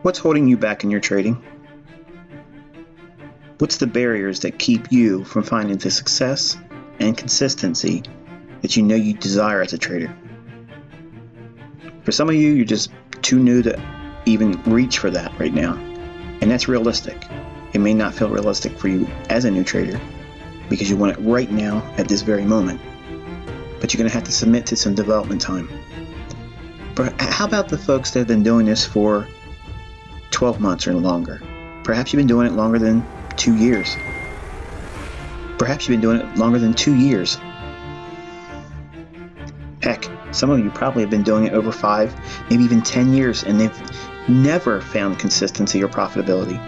What's holding you back in your trading? What's the barriers that keep you from finding the success and consistency that you know you desire as a trader? For some of you, you're just too new to even reach for that right now. And that's realistic. It may not feel realistic for you as a new trader because you want it right now at this very moment. But you're going to have to submit to some development time. But how about the folks that have been doing this for 12 months or longer? Perhaps you've been doing it longer than 2 years. Perhaps you've been doing it longer than 2 years. Heck, some of you probably have been doing it over 5, maybe even 10 years, and they've never found consistency or profitability.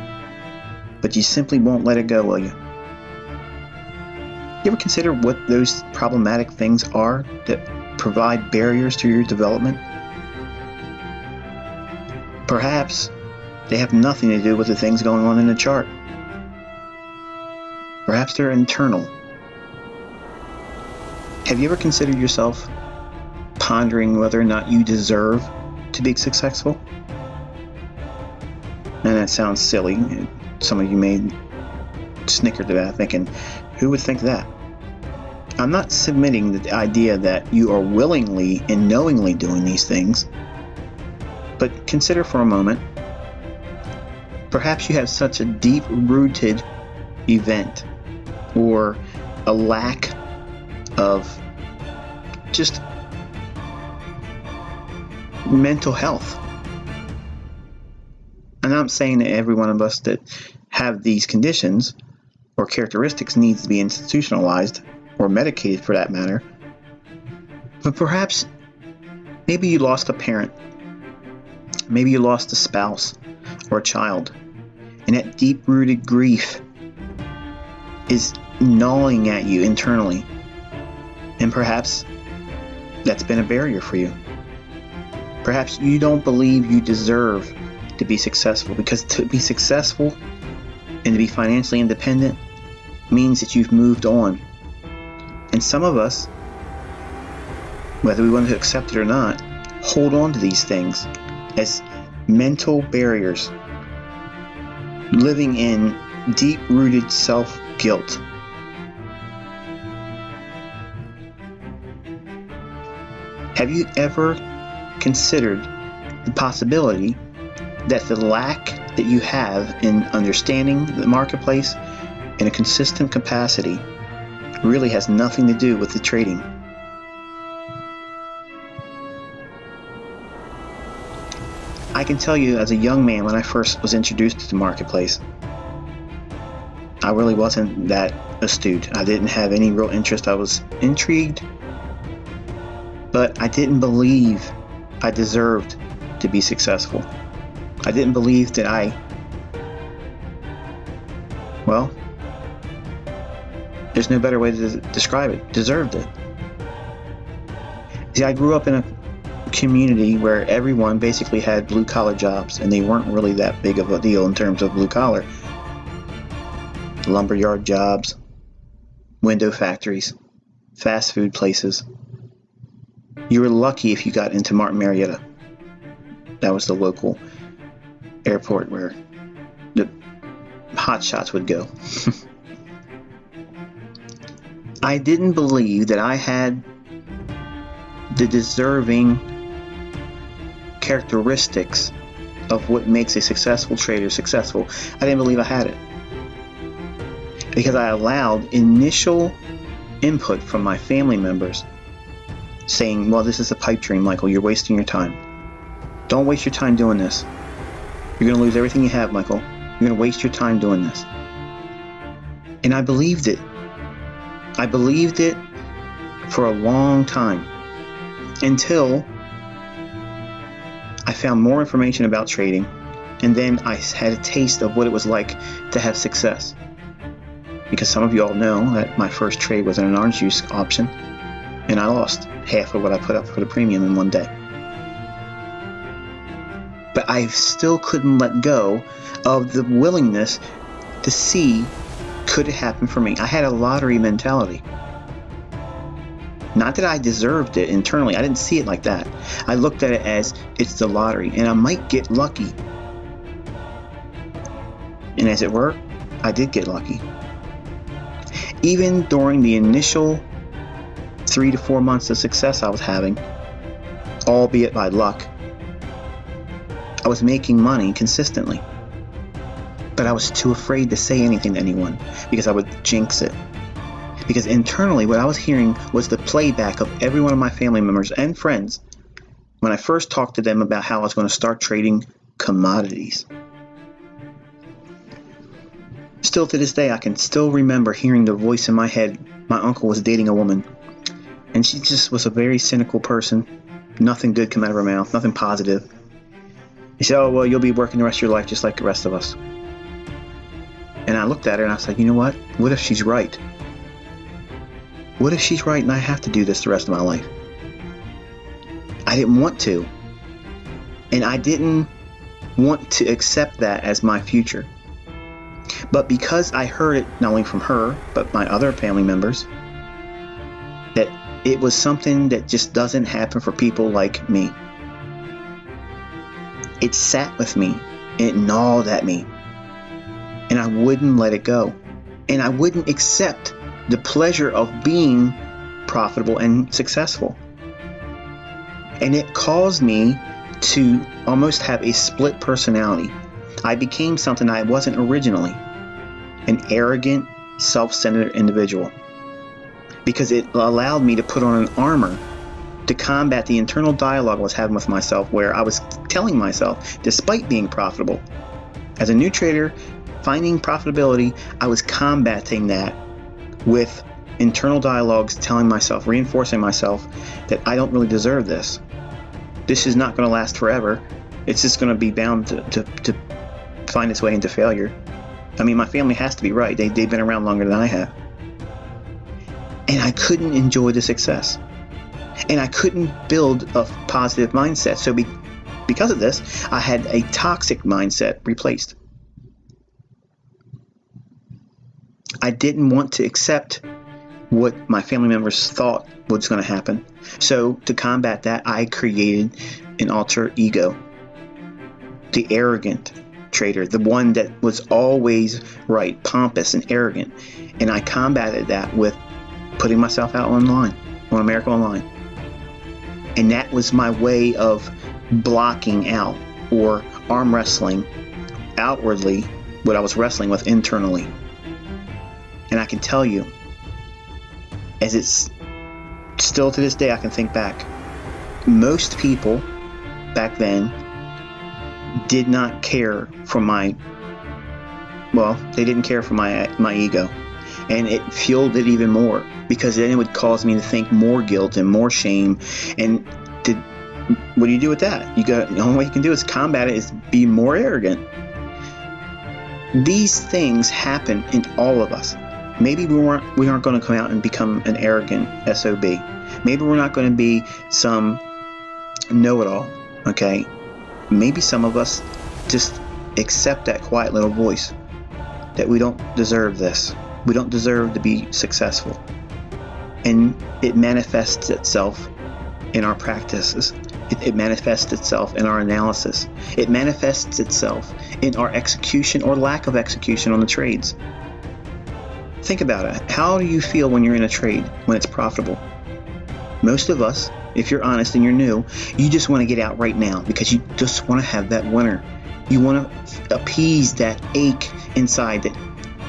But you simply won't let it go, will you? You ever consider what those problematic things are that provide barriers to your development? Perhaps they have nothing to do with the things going on in the chart. Perhaps they're internal. Have you ever considered yourself pondering whether or not you deserve to be successful? And that sounds silly. Some of you may snicker to that, thinking, who would think that? I'm not submitting the idea that you are willingly and knowingly doing these things, but consider for a moment, perhaps you have such a deep-rooted event or a lack of just mental health. And I'm saying that every one of us that have these conditions or characteristics needs to be institutionalized or medicated for that matter. But perhaps maybe you lost a parent. Maybe you lost a spouse or a child. And that deep-rooted grief is gnawing at you internally. And perhaps that's been a barrier for you. Perhaps you don't believe you deserve to be successful, because to be successful and to be financially independent means that you've moved on. And some of us, whether we want to accept it or not, hold on to these things as mental barriers, living in deep-rooted self-guilt. Have you ever considered the possibility that the lack that you have in understanding the marketplace in a consistent capacity really has nothing to do with the trading? I can tell you, as a young man, when I first was introduced to the marketplace, I really wasn't that astute. I didn't have any real interest. I was intrigued, but I didn't believe I deserved to be successful. I didn't believe that well, there's no better way to describe it, deserved it. See, I grew up in a community where everyone basically had blue-collar jobs, and they weren't really that big of a deal in terms of blue-collar. Lumberyard jobs, window factories, fast food places. You were lucky if you got into Martin Marietta. That was the local airport where the hot shots would go. I didn't believe that I had the deserving characteristics of what makes a successful trader successful. I didn't believe I had it, because I allowed initial input from my family members saying, well, this is a pipe dream, Michael. You're wasting your time. Don't waste your time doing this. You're going to lose everything you have, Michael. You're going to waste your time doing this. And I believed it. I believed it for a long time, until I found more information about trading, and then I had a taste of what it was like to have success. Because some of you all know that my first trade was in an orange juice option, and I lost half of what I put up for the premium in one day. But I still couldn't let go of the willingness to see, could it happen for me? I had a lottery mentality. Not that I deserved it internally. I didn't see it like that. I looked at it as, it's the lottery, and I might get lucky. And as it were, I did get lucky. Even during the initial 3 to 4 months of success I was having, albeit by luck, I was making money consistently. But I was too afraid to say anything to anyone because I would jinx it. Because internally, what I was hearing was the playback of every one of my family members and friends when I first talked to them about how I was going to start trading commodities. Still to this day, I can still remember hearing the voice in my head. My uncle was dating a woman, and she just was a very cynical person. Nothing good came out of her mouth, nothing positive. He said, "Oh, well, you'll be working the rest of your life just like the rest of us." And I looked at her and I was like, you know what? What if she's right? What if she's right and I have to do this the rest of my life? I didn't want to. And I didn't want to accept that as my future. But because I heard it not only from her, but my other family members, that it was something that just doesn't happen for people like me. It sat with me and it gnawed at me. And I wouldn't let it go. And I wouldn't accept the pleasure of being profitable and successful. And it caused me to almost have a split personality. I became something I wasn't originally, an arrogant, self-centered individual. Because it allowed me to put on an armor to combat the internal dialogue I was having with myself, where I was telling myself, despite being profitable, as a new trader, finding profitability, I was combating that with internal dialogues, telling myself, reinforcing myself that I don't really deserve this. This is not going to last forever. It's just going to be bound to find its way into failure. I mean, my family has to be right. They've been around longer than I have. And I couldn't enjoy the success. And I couldn't build a positive mindset. So because of this, I had a toxic mindset replaced. I didn't want to accept what my family members thought was going to happen. So to combat that, I created an alter ego. The arrogant trader, the one that was always right, pompous and arrogant. And I combated that with putting myself out online, on America Online. And that was my way of blocking out or arm wrestling outwardly what I was wrestling with internally. And I can tell you, as it's still to this day, I can think back, most people back then did not care for they didn't care for my ego. And it fueled it even more, because then it would cause me to think more guilt and more shame. And what do you do with that? The only way you can do is combat it, is be more arrogant. These things happen in all of us. Maybe we aren't going to come out and become an arrogant SOB. Maybe we're not going to be some know-it-all, okay? Maybe some of us just accept that quiet little voice that we don't deserve this. We don't deserve to be successful. And it manifests itself in our practices. It manifests itself in our analysis. It manifests itself in our execution or lack of execution on the trades. Think about it. How do you feel when you're in a trade, when it's profitable? Most of us, if you're honest and you're new, you just want to get out right now because you just want to have that winner. You want to appease that ache inside that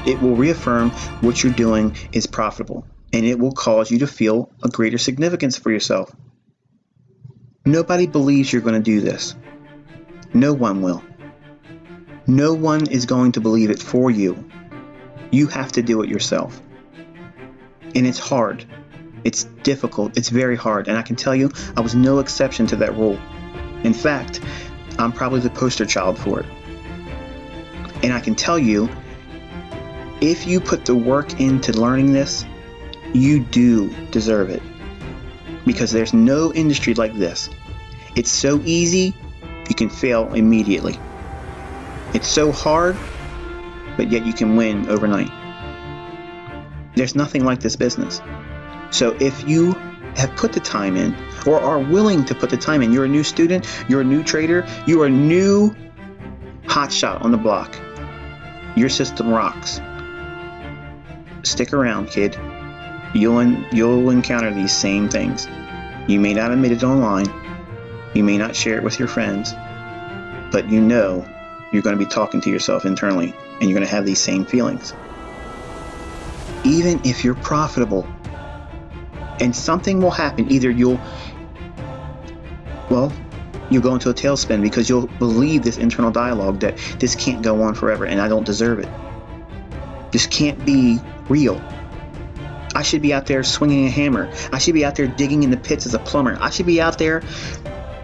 it will reaffirm what you're doing is profitable, and it will cause you to feel a greater significance for yourself. Nobody believes you're going to do this. No one will. No one is going to believe it for you. You have to do it yourself. And it's hard. It's difficult. It's very hard. And I can tell you, I was no exception to that rule. In fact, I'm probably the poster child for it. And I can tell you, if you put the work into learning this, you do deserve it. Because there's no industry like this. It's so easy, you can fail immediately. It's so hard, but yet you can win overnight. There's nothing like this business. So if you have put the time in, or are willing to put the time in, you're a new student, you're a new trader, you're a new hotshot on the block, Your system rocks. Stick around, kid. You'll encounter these same things. You may not admit it online. You may not share it with your friends. But you know you're going to be talking to yourself internally, and you're going to have these same feelings. Even if you're profitable, and something will happen, either you'll go into a tailspin because you'll believe this internal dialogue that this can't go on forever and I don't deserve it. This can't be real. I should be out there swinging a hammer. I should be out there digging in the pits as a plumber. I should be out there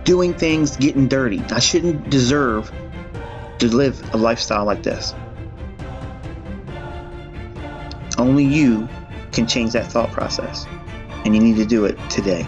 doing things, getting dirty. I shouldn't deserve to live a lifestyle like this. Only you can change that thought process, and you need to do it today.